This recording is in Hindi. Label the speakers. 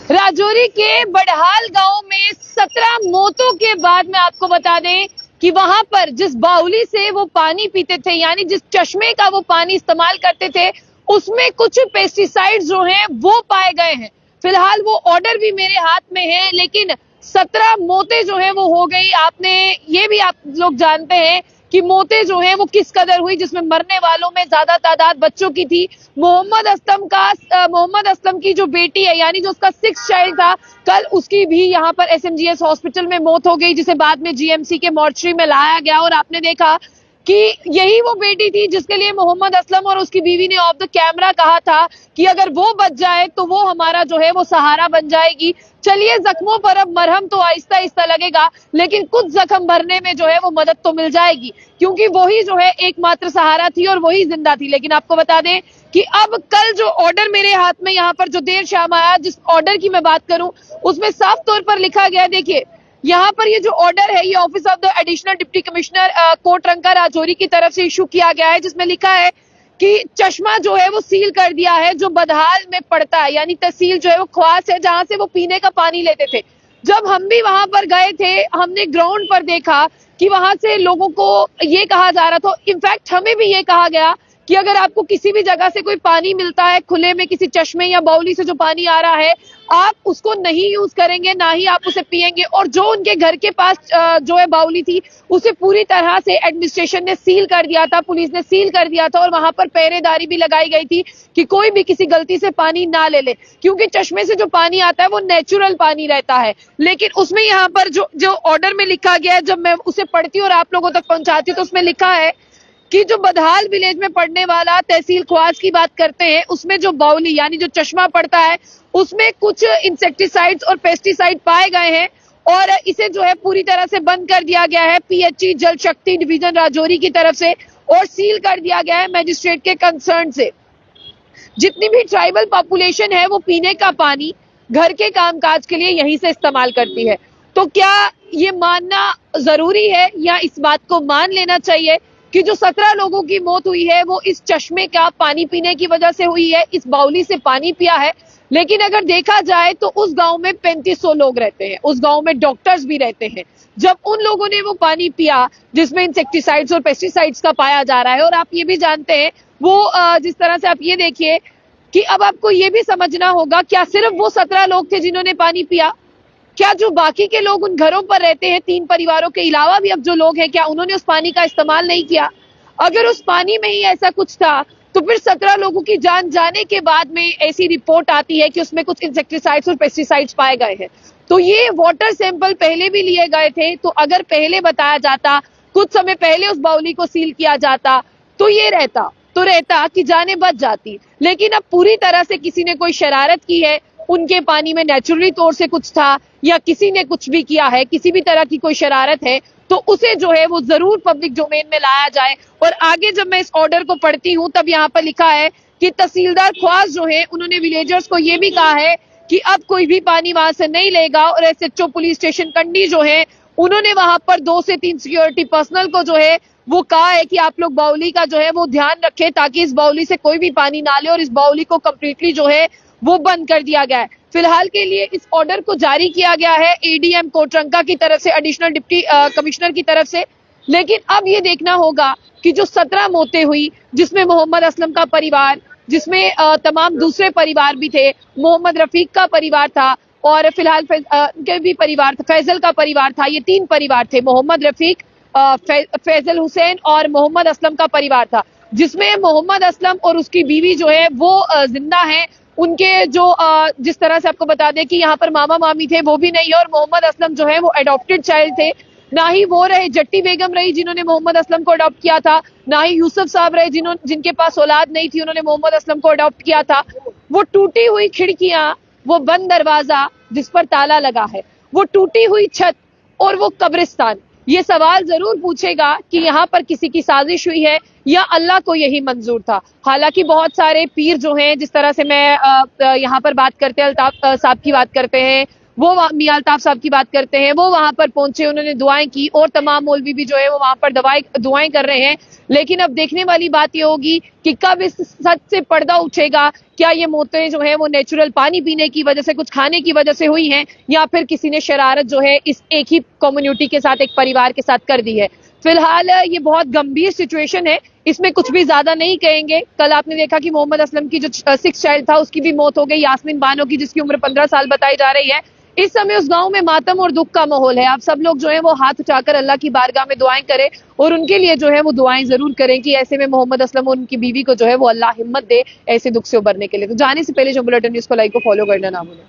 Speaker 1: राजौरी के बड़हाल गांव में 17 मौतों के बाद में आपको बता दें कि वहां पर जिस बाउली से वो पानी पीते थे, यानी जिस चश्मे का वो पानी इस्तेमाल करते थे, उसमें कुछ पेस्टिसाइड्स जो हैं वो पाए गए हैं। फिलहाल वो ऑर्डर भी मेरे हाथ में है, लेकिन 17 मौतें जो है वो हो गई। ये भी आप लोग जानते हैं कि मौतें जो है वो किस कदर हुई, जिसमें मरने वालों में ज्यादा तादाद बच्चों की थी। मोहम्मद असलम की जो बेटी है, यानी जो उसका 6th चाइल्ड था, कल उसकी भी यहाँ पर एसएमजीएस हॉस्पिटल में मौत हो गई, जिसे बाद में जीएमसी के मॉर्चरी में लाया गया। और आपने देखा कि यही वो बेटी थी जिसके लिए मोहम्मद असलम और उसकी बीवी ने ऑफ द कैमरा कहा था कि अगर वो बच जाए तो वो हमारा जो है वो सहारा बन जाएगी। चलिए, जख्मों पर अब मरहम तो आहिस्ता आहिस्ता लगेगा, लेकिन कुछ जख्म भरने में जो है वो मदद तो मिल जाएगी, क्योंकि वही जो है एकमात्र सहारा थी और वही जिंदा थी। लेकिन आपको बता दें कि अब कल जो ऑर्डर मेरे हाथ में यहाँ पर जो देर शाम आया, जिस ऑर्डर की मैं बात करूं, उसमें साफ तौर पर लिखा गया, देखिए यहाँ पर ये जो ऑर्डर है, ये office of the additional deputy commissioner Kotranka Rajouri की तरफ से इशू किया गया है, जिसमें लिखा है कि चश्मा जो है वो सील कर दिया है जो बदहाल में पड़ता है, यानी तहसील जो है वो ख्वास है, जहां से वो पीने का पानी लेते थे। जब हम भी वहां पर गए थे, हमने ग्राउंड पर देखा कि वहां से लोगों को ये कहा जा रहा था, इनफैक्ट हमें भी ये कहा गया कि अगर आपको किसी भी जगह से कोई पानी मिलता है, खुले में किसी चश्मे या बाउली से जो पानी आ रहा है, आप उसको नहीं यूज करेंगे, ना ही आप उसे पिएंगे। और जो उनके घर के पास जो है बाउली थी, उसे पूरी तरह से एडमिनिस्ट्रेशन ने सील कर दिया था, पुलिस ने सील कर दिया था, और वहां पर पहरेदारी भी लगाई गई थी कि कोई भी किसी गलती से पानी ना ले ले, क्योंकि चश्मे से जो पानी आता है वो नेचुरल पानी रहता है। लेकिन उसमें यहाँ पर जो ऑर्डर में लिखा गया है, जब मैं उसे पढ़ती हूँ और आप लोगों तक पहुंचाती हूँ, तो उसमें लिखा है कि जो बदहाल विलेज में पड़ने वाला तहसील ख्वास की बात करते हैं, उसमें जो बाउली यानी जो चश्मा पड़ता है, उसमें कुछ इंसेक्टिसाइड्स और पेस्टिसाइड पाए गए हैं, और इसे जो है पूरी तरह से बंद कर दिया गया है पीएचई जल शक्ति डिवीजन राजौरी की तरफ से, और सील कर दिया गया है मजिस्ट्रेट के कंसर्न से। जितनी भी ट्राइबल पॉपुलेशन है वो पीने का पानी घर के कामकाज के लिए यहीं से इस्तेमाल करती है। तो क्या ये मानना जरूरी है, या इस बात को मान लेना चाहिए कि जो 17 लोगों की मौत हुई है वो इस चश्मे का पानी पीने की वजह से हुई है, इस बाउली से पानी पिया है? लेकिन अगर देखा जाए तो उस गांव में 3500 लोग रहते हैं, उस गांव में डॉक्टर्स भी रहते हैं। जब उन लोगों ने वो पानी पिया जिसमें इंसेक्टिसाइड्स और पेस्टिसाइड्स का पाया जा रहा है, और आप ये भी जानते हैं वो जिस तरह से आप ये देखिए कि अब आपको ये भी समझना होगा, क्या सिर्फ वो 17 लोग थे जिन्होंने पानी पिया? क्या जो बाकी के लोग उन घरों पर रहते हैं, 3 परिवारों के अलावा भी अब जो लोग हैं, क्या उन्होंने उस पानी का इस्तेमाल नहीं किया? अगर उस पानी में ही ऐसा कुछ था, तो फिर 17 लोगों की जान जाने के बाद में ऐसी रिपोर्ट आती है कि उसमें कुछ इंसेक्टिसाइड्स और पेस्टिसाइड्स पाए गए हैं। तो ये वाटर सैंपल पहले भी लिए गए थे, तो अगर पहले बताया जाता, कुछ समय पहले उस बाउली को सील किया जाता, तो ये रहता कि जानें बच जाती। लेकिन अब पूरी तरह से किसी ने कोई शरारत की है, उनके पानी में नेचुरली तौर से कुछ था, या किसी ने कुछ भी किया है, किसी भी तरह की कोई शरारत है, तो उसे जो है वो जरूर पब्लिक डोमेन में लाया जाए। और आगे जब मैं इस ऑर्डर को पढ़ती हूँ, तब यहाँ पर लिखा है कि तहसीलदार ख्वास जो है, उन्होंने विलेजर्स को ये भी कहा है कि अब कोई भी पानी वहां से नहीं लेगा। और एसएचओ पुलिस स्टेशन कंडी जो है, उन्होंने वहां पर 2 से 3 सिक्योरिटी पर्सनल को जो है वो कहा है कि आप लोग बाउली का जो है वो ध्यान रखें, ताकि इस बाउली से कोई भी पानी ना ले, और इस बाउली को कंप्लीटली जो है वो बंद कर दिया गया है। फिलहाल के लिए इस ऑर्डर को जारी किया गया है एडीएम कोटरंका की तरफ से, एडिशनल डिप्टी कमिश्नर की तरफ से। लेकिन अब ये देखना होगा कि जो 17 मौतें हुई, जिसमें मोहम्मद असलम का परिवार, जिसमें तमाम दूसरे परिवार भी थे, मोहम्मद रफीक का परिवार था, और फिलहाल के भी परिवार था, फैजल का परिवार था, ये 3 परिवार थे, मोहम्मद रफीक, फैजल हुसैन और मोहम्मद असलम का परिवार था, जिसमें मोहम्मद असलम और उसकी बीवी जो है वो जिंदा हैं। उनके जो जिस तरह से आपको बता दें कि यहाँ पर मामा मामी थे, वो भी नहीं है, और मोहम्मद असलम जो है वो अडॉप्टेड चाइल्ड थे। ना ही वो रहे जट्टी बेगम रही जिन्होंने मोहम्मद असलम को अडॉप्ट किया था, ना ही यूसुफ साहब रहे जिनके पास औलाद नहीं थी, उन्होंने मोहम्मद असलम को अडॉप्ट किया था। वो टूटी हुई खिड़कियां, वो बंद दरवाजा जिस पर ताला लगा है, वो टूटी हुई छत और वो कब्रिस्तान, ये सवाल जरूर पूछेगा कि यहाँ पर किसी की साजिश हुई है या अल्लाह को यही मंजूर था। हालांकि बहुत सारे पीर जो हैं, जिस तरह से मैं यहाँ पर बात करते हैं, अल्ताफ साहब की बात करते हैं, वो मियां अल्ताफ साहब की बात करते हैं, वो वहां पर पहुंचे, उन्होंने दुआएं की और तमाम मौलवी भी जो है वो वहां पर दुआएं कर रहे हैं। लेकिन अब देखने वाली बात ये होगी कि कब इस सच से पर्दा उठेगा। क्या ये मौतें जो है वो नेचुरल पानी पीने की वजह से, कुछ खाने की वजह से हुई हैं, या फिर किसी ने शरारत जो है इस एक ही कम्युनिटी के साथ, एक परिवार के साथ कर दी है। फिलहाल ये बहुत गंभीर सिचुएशन है, इसमें कुछ भी ज्यादा नहीं कहेंगे। कल आपने देखा कि मोहम्मद असलम की जो 6th चाइल्ड था उसकी भी मौत हो गई, यास्मीन बानो की जिसकी उम्र 15 साल बताई जा रही है। इस समय उस गांव में मातम और दुख का माहौल है। आप सब लोग जो है वो हाथ उठाकर अल्लाह की बारगाह में दुआएं करें और उनके लिए जो है वो दुआएं जरूर करें कि ऐसे में मोहम्मद असलम और उनकी बीवी को जो है वो अल्लाह हिम्मत दे ऐसे दुख से उबरने के लिए। तो जाने से पहले जो बुलेटिन न्यूज को लाइक को फॉलो करना ना भूलें।